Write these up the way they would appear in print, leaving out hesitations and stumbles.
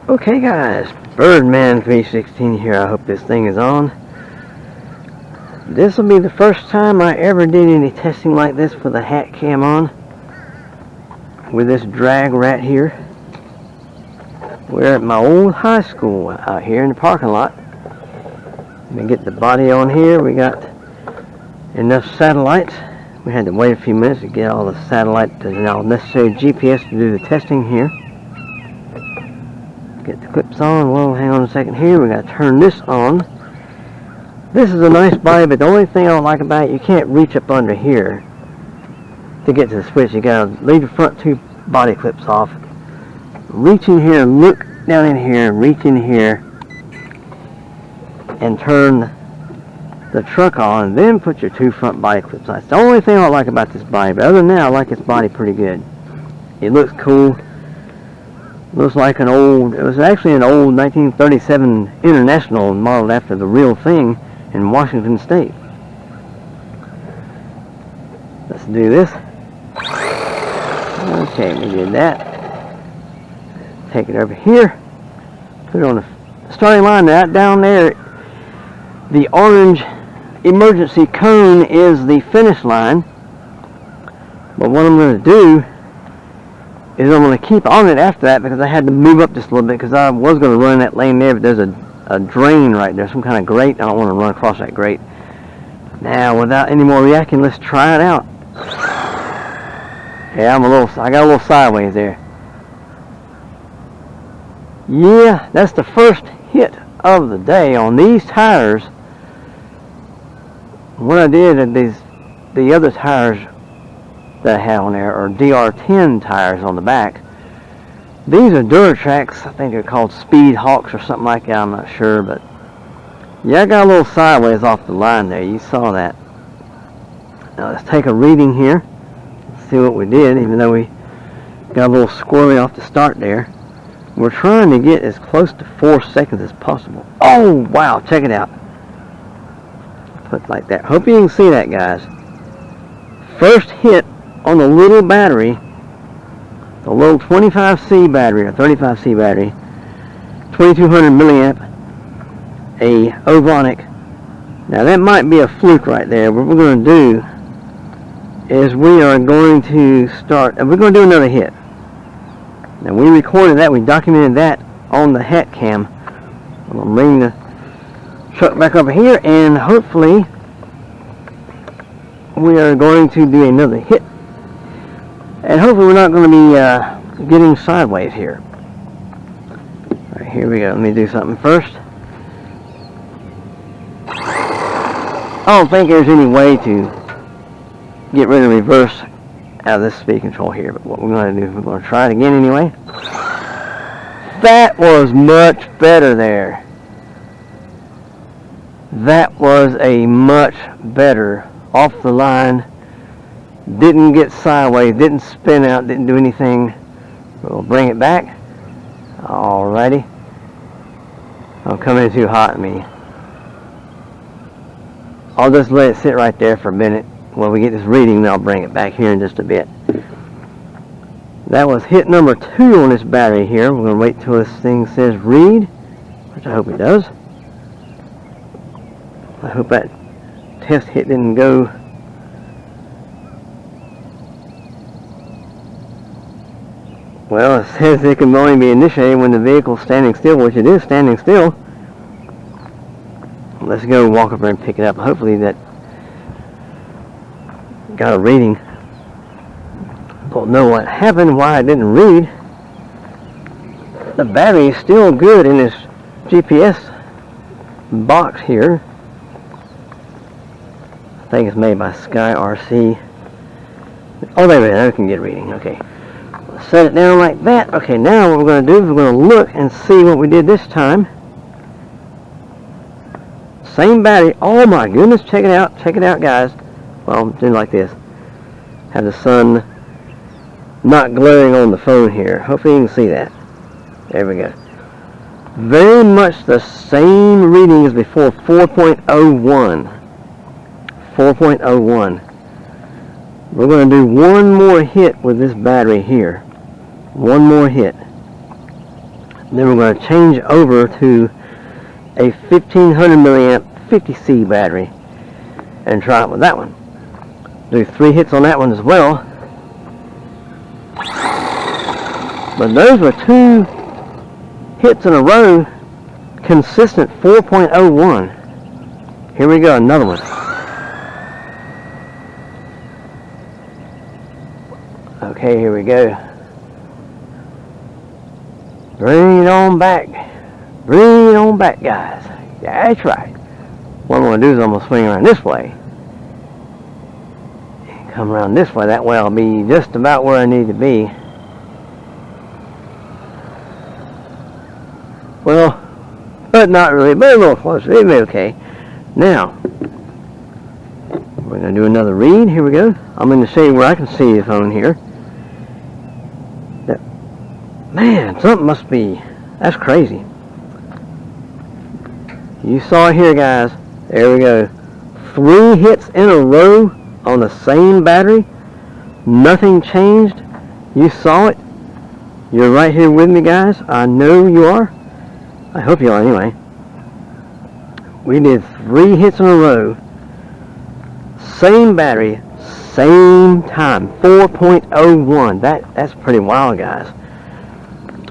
Okay guys, Birdman 316 here. I hope this thing is on. This will be the first time I ever did any testing like this with a hat cam on. With this dragrat here. We're at my old high school out here in the parking lot. Let me get the body on here. We got enough satellites. We had to wait a few minutes to get all the satellite and all necessary GPS to do the testing here. Get the clips on. Well, hang on a second here. We got to turn this on. This is a nice body, but the only thing I don't like about it, you can't reach up under here to get to the switch. You got to leave the front two body clips off. Reach in here, look down in here, reach in here, and turn the truck on, and then put your two front body clips on. It's the only thing I don't like about this body, but other than that, I like its body pretty good. It looks cool. Looks like an old, it was actually an old 1937 International modeled after the real thing in Washington State. Let's do this. Okay, we did that. Take it over here. Put it on the starting line. That down there, the orange emergency cone is the finish line. But what I'm going to do is I'm going to keep on it after that, because I had to move up just a little bit because I was going to run that lane there, but there's a drain right there, some kind of grate. I don't want to run across that grate. Now, without any more reacting, let's try it out. Yeah, I got a little sideways there. Yeah, that's the first hit of the day on these tires. What I did is the other tires that I had on there are DR10 tires on the back. These are Duratracks. I think they're called Speed Hawks or something like that. I'm not sure, but yeah, I got a little sideways off the line there. You saw that. Now let's take a reading here. See what we did, even though we got a little squirrely off the start there. We're trying to get as close to 4 seconds as possible. Oh wow, check it out. Put it like that. Hope you can see that, guys. First hit on the little battery, the little 25C battery or 35C battery, 2200 milliamp, a Ovonic. Now that might be a fluke right there. What we're going to do is we are going to start, and we're going to do another hit. Now we recorded that, we documented that on the hat cam. I'm going to bring the truck back over here, and hopefully we are going to do another hit. And hopefully we're not going to be getting sideways here. Alright, here we go. Let me do something first. I don't think there's any way to get rid of reverse out of this speed control here, but what we're going to do is we're going to try it again anyway. That was much better there. That was a much better off the line. Didn't get sideways, didn't spin out, didn't do anything. We'll bring it back. Alrighty. I'm coming in too hot on me. I'll just let it sit right there for a minute while we get this reading, then I'll bring it back here in just a bit. That was hit number 2 on this battery here. We're going to wait till this thing says read, which I hope it does. I hope that test hit didn't go. Well, it says it can only be initiated when the vehicle is standing still, which it is standing still. Let's go walk over and pick it up. Hopefully that got a reading. Don't know what happened, why I didn't read. The battery is still good in this GPS box here. I think it's made by Sky RC. Oh, there it is. I can get a reading. Okay. Set it down like that. Okay, now what we're going to do is we're going to look and see what we did this time. Same battery. Oh my goodness, check it out. Check it out, guys. Well, I'm doing like this. Have the sun not glaring on the phone here. Hopefully you can see that. There we go. Very much the same reading as before. 4.01. 4.01. We're going to do one more hit with this battery here. One more hit. Then we're going to change over to a 1500 milliamp 50C battery and try it with that one. Do 3 hits on that one as well. But those were 2 hits in a row, consistent 4.01. Here we go, another one. Okay, here we go. Bring it on back. Bring it on back, guys. Yeah, that's right. What I'm going to do is I'm going to swing around this way. And come around this way. That way I'll be just about where I need to be. Well, but not really, but a little closer. It'll be okay. Now, we're going to do another read. Here we go. I'm going to show you where I can see the phone here. Man, something must be, that's crazy. You saw it here, guys. There we go. 3 hits in a row on the same battery. Nothing changed. You saw it. You're right here with me, guys. I know you are. I hope you are anyway. We did 3 hits in a row. Same battery, same time. 4.01. That's pretty wild, guys.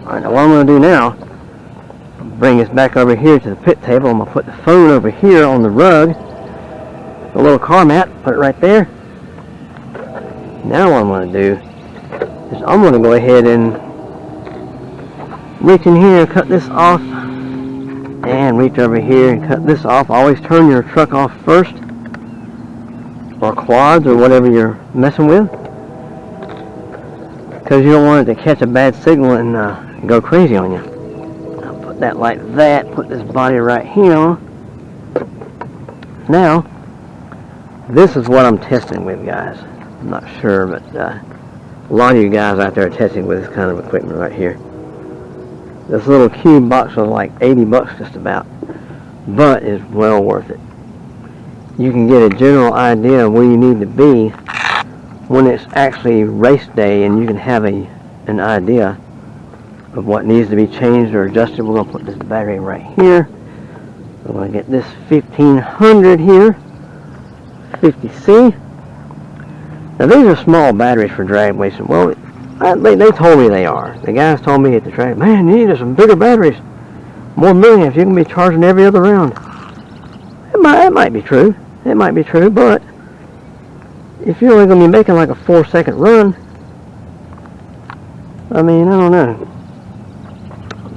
Alright, now what I'm going to do now, bring this back over here to the pit table. I'm going to put the phone over here on the rug, the little car mat, put it right there. Now what I'm going to do is I'm going to go ahead and reach in here and cut this off, and reach over here and cut this off. Always turn your truck off first, or quads, or whatever you're messing with, because you don't want it to catch a bad signal and go crazy on you. I'll put that like that, put this body right here. Now, this is what I'm testing with, guys. I'm not sure, but a lot of you guys out there are testing with this kind of equipment right here. This little cube box was like 80 bucks just about, but it's well worth it. You can get a general idea of where you need to be when it's actually race day, and you can have an idea of what needs to be changed or adjusted. We're going to put this battery right here. We're going to get this 1500 here, 50C. Now these are small batteries for drag racing. Well, they told me they are. The guys told me at the track, man, you need some bigger batteries, more milliamps. You can be charging every other round. It might be true. It might be true, but if you're only going to be making like a 4-second run, I mean, I don't know.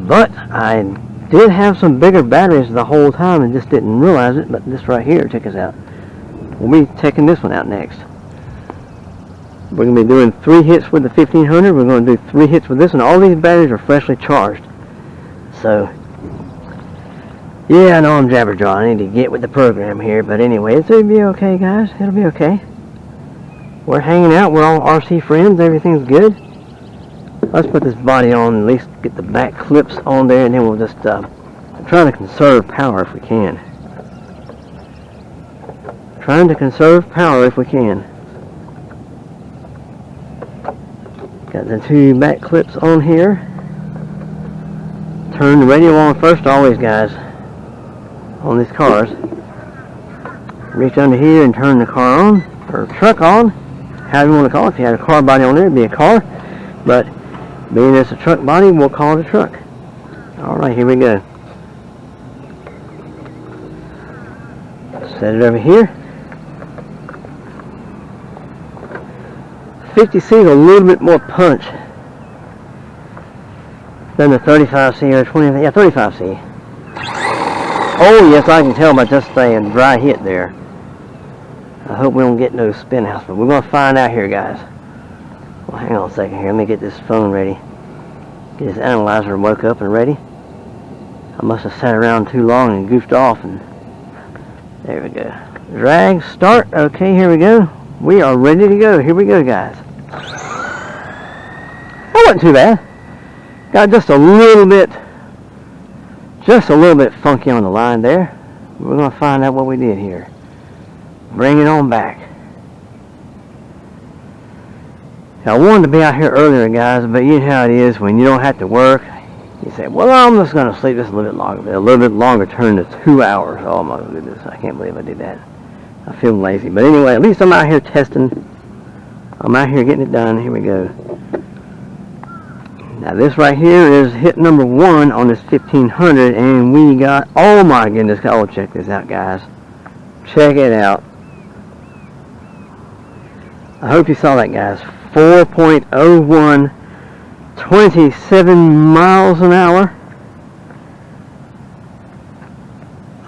But I did have some bigger batteries the whole time and just didn't realize it, but this right here took us out. We'll be taking this one out next. We're going to be doing 3 hits with the 1500. We're going to do 3 hits with this, and all these batteries are freshly charged. So, yeah, I know I'm jabberjaw. I need to get with the program here, but anyway, it'll be okay, guys. It'll be okay. We're hanging out. We're all RC friends. Everything's good. Let's put this body on, at least get the back clips on there, and then we'll just try to conserve power if we can. Trying to conserve power if we can. Got the 2 back clips on here. Turn the radio on first, always, guys, on these cars. Reach under here and turn the car on, or truck on, however you want to call it. If you had a car body on there, it'd be a car, but being it's a truck body, we'll call it a truck. Alright, here we go. Set it over here. 50C is a little bit more punch than the 35C or 20, yeah, 35C. Oh yes, I can tell by just saying dry hit there. I hope we don't get no spin house, but we're going to find out here, guys. Well, hang on a second here. Let me get this phone ready. Get this analyzer woke up and ready. I must have sat around too long and goofed off, and there we go. Drag, start. Okay, here we go. We are ready to go. Here we go, guys. That wasn't too bad. Got just a little bit funky on the line there. We're going to find out what we did here. Bring it on back. Now, I wanted to be out here earlier, guys, but you know how it is when you don't have to work. You say, well, I'm just going to sleep just a little bit longer, turn to 2 hours. Oh my goodness, I can't believe I did that. I feel lazy. But anyway, at least I'm out here testing. I'm out here getting it done. Here we go. Now this right here is hit number 1 on this 1500, and we got, oh my goodness, oh, check this out, guys. Check it out. I hope you saw that, guys. 4.01, 27 miles an hour.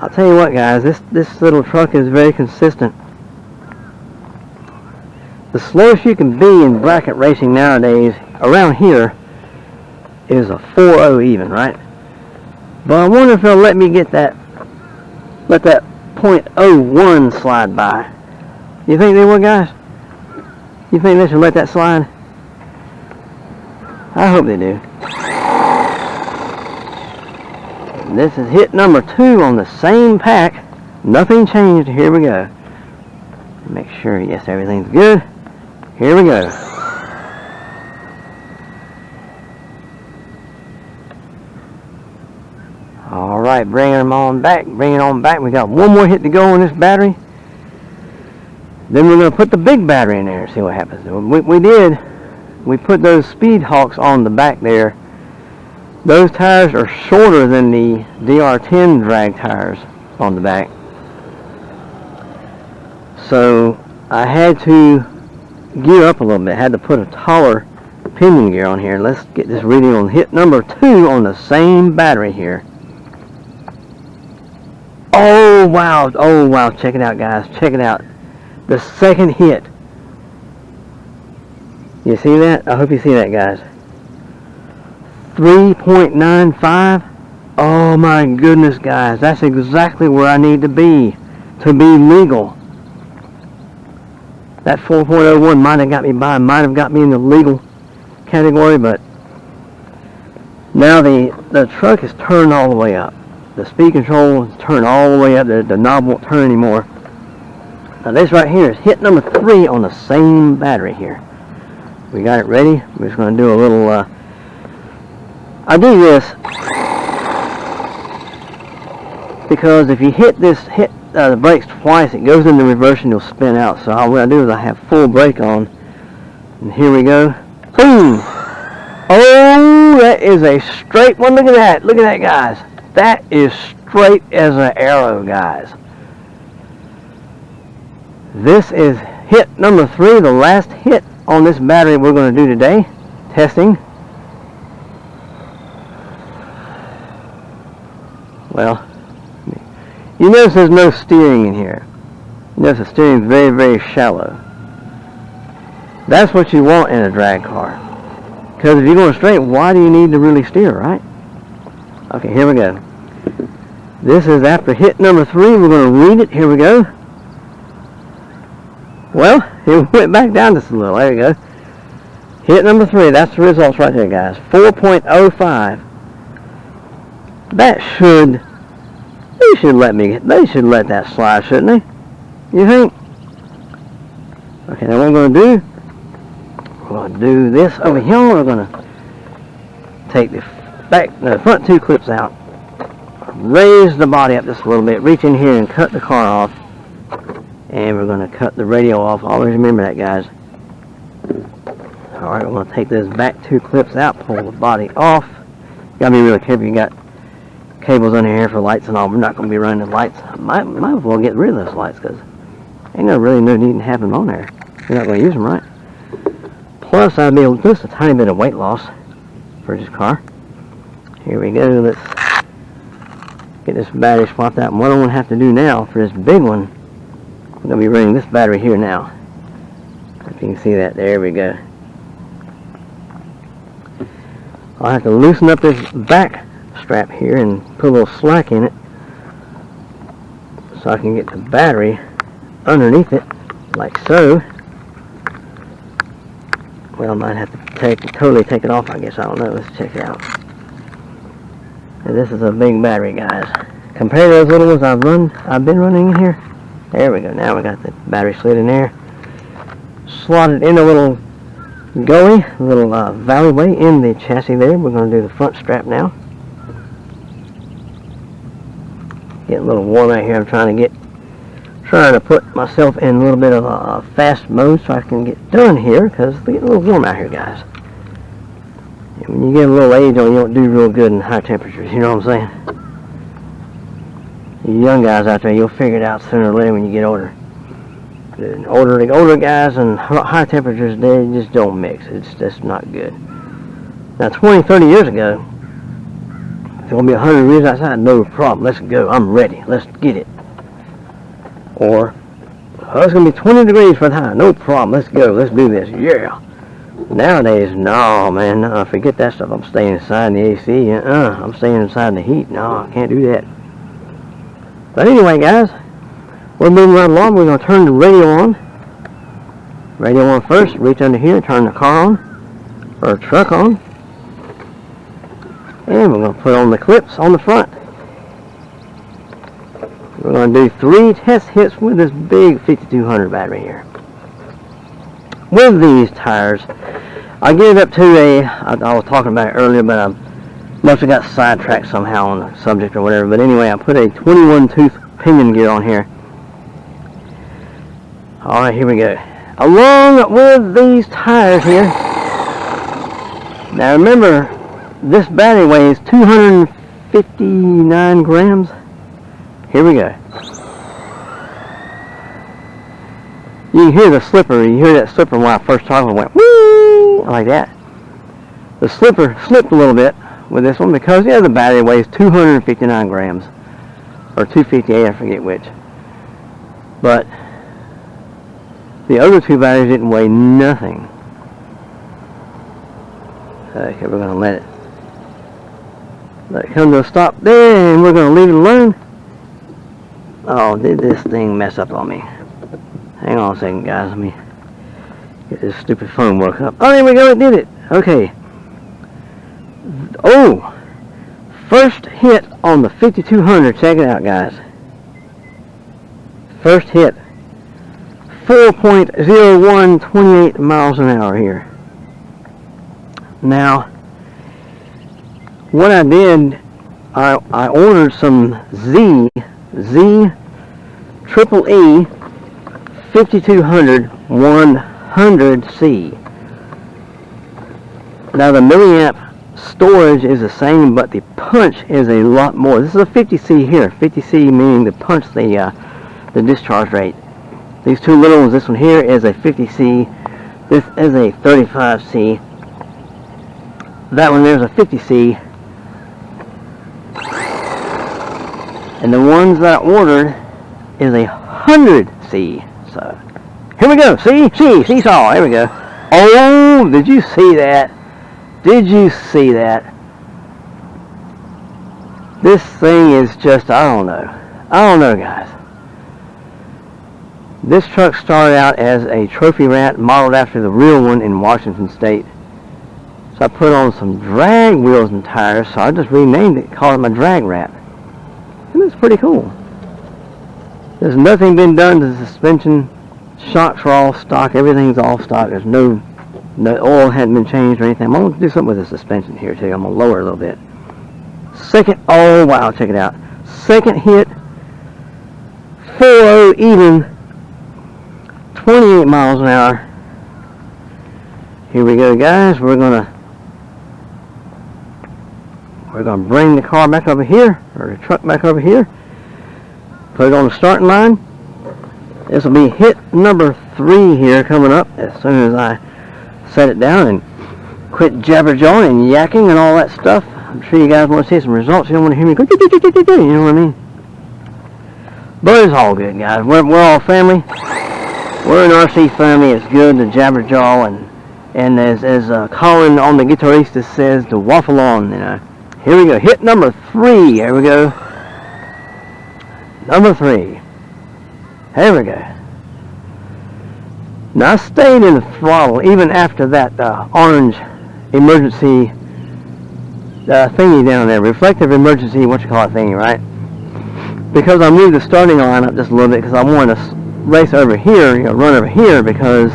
I'll tell you what, guys, this little truck is very consistent. The slowest you can be in bracket racing nowadays around here is a 4.0 even, right? But I wonder if they'll let me get that, let that .01 slide by. You think they will, guys? You think they should let that slide? I hope they do. This is hit number 2 on the same pack. Nothing changed. Here we go. Make sure, yes, everything's good. Here we go. Alright, bring them on back. Bring it on back. We got one more hit to go on this battery. Then we're going to put the big battery in there and see what happens. We put those Speed Hawks on the back there. Those tires are shorter than the DR10 drag tires on the back. So I had to gear up a little bit. I had to put a taller pinion gear on here. Let's get this reading on hit number 2 on the same battery here. Oh wow, oh wow, check it out, guys, check it out. The second hit. You see that? I hope you see that, guys. 3.95. Oh my goodness, guys, that's exactly where I need to be legal. That 4.01 might have got me by, might have got me in the legal category, but now the truck is turned all the way up. The speed control is turned all the way up. The knob won't turn anymore. Now this right here is hit number 3 on the same battery here. We got it ready. We're just going to do a little, I do this because if you hit the brakes twice, it goes into reverse and you'll spin out. So what I do is I have full brake on. And here we go. Boom! Oh, that is a straight one. Look at that. Look at that, guys. That is straight as an arrow, guys. This is hit number 3, the last hit on this battery we're going to do today. Testing. Well, you notice there's no steering in here. You notice the steering is very, very shallow. That's what you want in a drag car. Because if you're going straight, why do you need to really steer, right? Okay, here we go. This is after hit number 3. We're going to read it. Here we go. Well, it went back down just a little. There you go. Hit number 3. That's the results right there, guys. 4.05. That should... They should let that slide, shouldn't they? You think? Okay, now what I'm going to do... We're going to do this over here. We're going to take the front 2 clips out. Raise the body up just a little bit. Reach in here and cut the car off. And we're going to cut the radio off. Always remember that, guys. Alright, we're going to take those back 2 clips out. Pull the body off. You got to be really careful. You got cables under here for lights and all. We're not going to be running the lights. Might as well get rid of those lights because ain't really no need to have them on there. You're not going to use them, right? Plus, I'll be able to just a tiny bit of weight loss for this car. Here we go. Let's get this battery swapped out. And what I'm going to have to do now for this big one, I'm going to be running this battery here now. If you can see that, there we go. I'll have to loosen up this back strap here and put a little slack in it so I can get the battery underneath it, like so. Well, I might have to totally take it off, I guess. I don't know. Let's check it out. And this is a big battery, guys. Compared to those little ones I've been running in here. There we go. Now we got the battery slid in there. Slotted in a little gully, a little valleyway in the chassis there. We're going to do the front strap now. Getting a little warm out here. I'm trying to put myself in a little bit of a fast mode so I can get done here, because it's getting a little warm out here, guys. And when you get a little age on, you don't do real good in high temperatures, you know what I'm saying? You young guys out there, you'll figure it out sooner or later when you get older. The older guys and high temperatures, they just don't mix. It's just not good. Now 20, 30 years ago, it's going to be 100 degrees outside, no problem. Let's go. I'm ready. Let's get it. Or, oh, it's going to be 20 degrees for the high. No problem. Let's go. Let's do this. Yeah. Nowadays, no, man. No, forget that stuff. I'm staying inside the AC. I'm staying inside the heat. No, I can't do that. But anyway, guys, we're moving right along. We're going to turn the radio on. Radio on first. Reach under here. Turn the car on. Or truck on. And we're going to put on the clips on the front. We're going to do 3 test hits with this big 5200 battery here. With these tires, I get it up to I was talking about it earlier, but I must have got sidetracked somehow on the subject or whatever. But anyway, I put a 21 tooth pinion gear on here. Alright, here we go. Along with these tires here. Now remember, this battery weighs 259 grams. Here we go. You can hear the slipper. You hear that slipper when I first started. It went whee like that. The slipper slipped a little bit with this one because yeah, the battery weighs 259 grams or 258. I forget which. But the other 2 batteries didn't weigh nothing. Okay, we're gonna let it come to a stop there, and we're gonna leave it alone. Oh, did this thing mess up on me? Hang on a second, guys. Let me get this stupid phone woken up. Oh, there we go. It did it. Okay. Oh, first hit on the 5200. Check it out, guys. First hit. 4.0128 miles an hour here. Now, what I did, I ordered some Z triple E 5200 100C. Now the milliamp storage is the same, but the punch is a lot more. This is a 50C here. 50C meaning the punch, the discharge rate. These 2 little ones, this one here is a 50C. This is a 35C. That one there's a 50C. And the ones that I ordered is a 100C. So, here we go. Seesaw. There we go. Oh, did you see that? Did you see that? This thing is just, I don't know, guys. This truck started out as a trophy rat modeled after the real one in Washington State. So I put on some drag wheels and tires, so I just renamed it, called it my drag rat. And it's pretty cool. There's nothing been done to the suspension. Shocks are all stock. Everything's all stock. There's no oil hadn't been changed or anything. I'm going to do something with the suspension here too. I'm going to lower it a little bit. Second, oh wow, check it out. Second hit, 4.0 even, 28 miles an hour. Here we go, guys. We're gonna bring the car back over here, or the truck back over here. Put it on the starting line. This will be hit number 3 here coming up as soon as I set it down and quit jabber-jawing and yakking and all that stuff. I'm sure you guys want to see some results. You don't want to hear me go, you know what I mean? But it's all good, guys. We're all family. We're an RC family. It's good to jabber-jaw and as Colin on the Guitarista says, to waffle on, you know. Here we go. Hit number 3. Here we go. Number 3. There we go. Now I stayed in the throttle even after that orange emergency thingy down there, reflective emergency, what you call it thingy, right? Because I moved the starting line up just a little bit because I wanted to race over here, run over here, because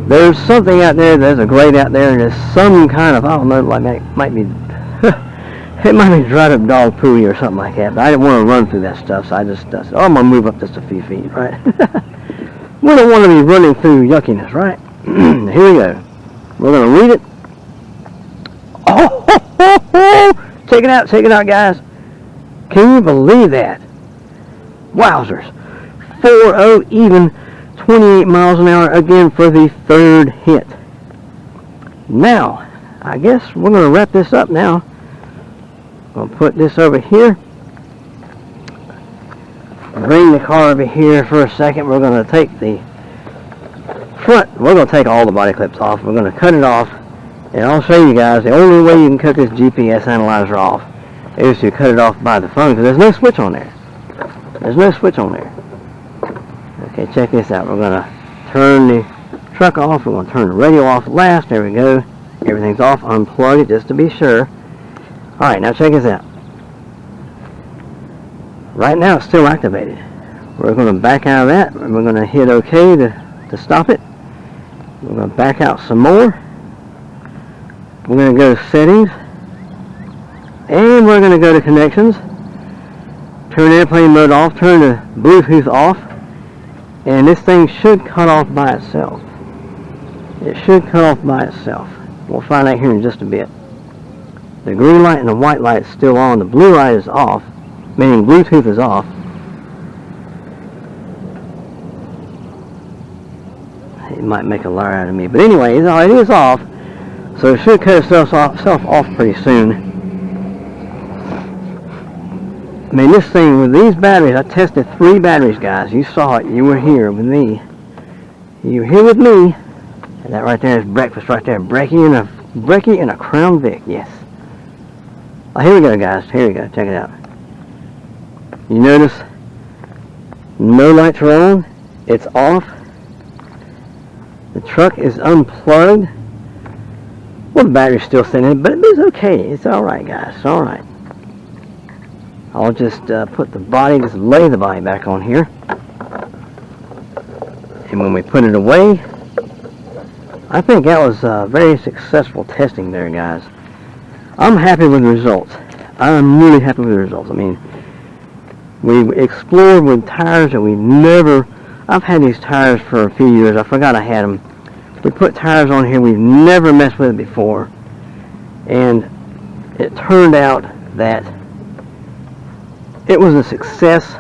There's something out there, there's a grate out there, and there's some kind of, I don't know, like it might be, it might be dried up dog poo or something like that, but I didn't want to run through that stuff, so I just said, oh, I'm going to move up just a few feet, right? We don't want to be running through yuckiness, right? Here we go. We're going to read it. Oh, ho, ho, ho. Check it out, guys. Can you believe that? Wowzers. 4-0 even, 28 miles an hour again for the third hit. Now, I guess we're going to wrap this up now. I'll put this over here. Bring the car over here for a second. We're going to take the front. We're going to take all the body clips off. We're going to cut it off. And I'll show you guys the only way you can cut this GPS analyzer off is to cut it off by the phone, because there's no switch on there. There's no switch on there. Okay, check this out. We're going to turn the truck off. We're going to turn the radio off last. There we go. Everything's off. Unplug it just to be sure. Alright, now check this out. Right now it's still activated. We're going to back out of that. We're going to hit OK to stop it. We're going to back out some more. We're going to go to settings. And we're going to go to connections. Turn airplane mode off. Turn the Bluetooth off. And this thing should cut off by itself. It should cut off by itself. We'll find out here in just a bit. The green light and the white light is still on. The blue light is off, meaning Bluetooth is off. It might make a liar out of me. But anyway, it is off. So it should cut itself off pretty soon. I mean, this thing with these batteries, I tested 3 batteries, guys. You saw it. You were here with me. You were here with me. And that right there is breakfast right there. Brekkie and a Crown Vic. Yes. Oh, here we go, guys. Here we go. Check it out. You notice no lights are on. It's off. The truck is unplugged. Well, the battery's still sitting in, but it's okay. It's alright, guys. It's alright. I'll just put the body, just lay the body back on here. And when we put it away, I think that was very successful testing there, guys. I'm happy with the results. I'm really happy with the results. I mean, we explored with tires that we never... I've had these tires for a few years. I forgot I had them. We put tires on here we've never messed with before. And it turned out that it was a success.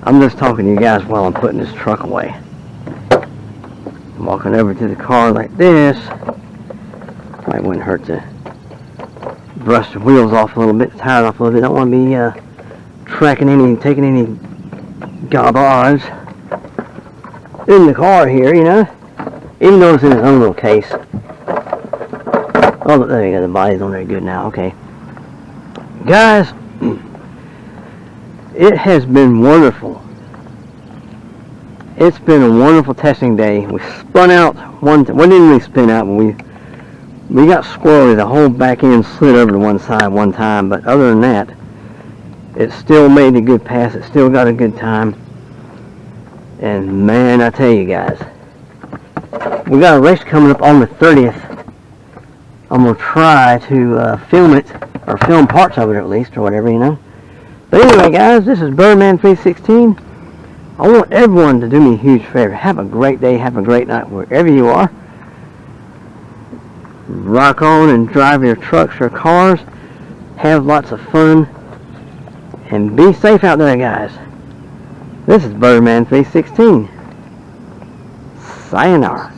I'm just talking to you guys while I'm putting this truck away. I'm walking over to the car like this. Probably wouldn't hurt to brush the wheels off a little bit, the tires off a little bit. Don't want to be taking any garbage in the car here, you know. Even though it's in its own little case. Oh, look, there you go. The body's on there good now. Okay. Guys, it has been wonderful. It's been a wonderful testing day. We spun out one didn't really spin out, but we got squirrely. The whole back end slid over to one side one time, but other than that, it still made a good pass. It still got a good time. And man, I tell you guys, we got a race coming up on the 30th. I'm going to try to film it, or film parts of it at least, or whatever, you know. But anyway, guys, this is Birdman 316. I want everyone to do me a huge favor. Have a great day, have a great night, wherever you are. Rock on and drive your trucks or cars. Have lots of fun. And be safe out there, guys. This is Birdman 316. Sayonara.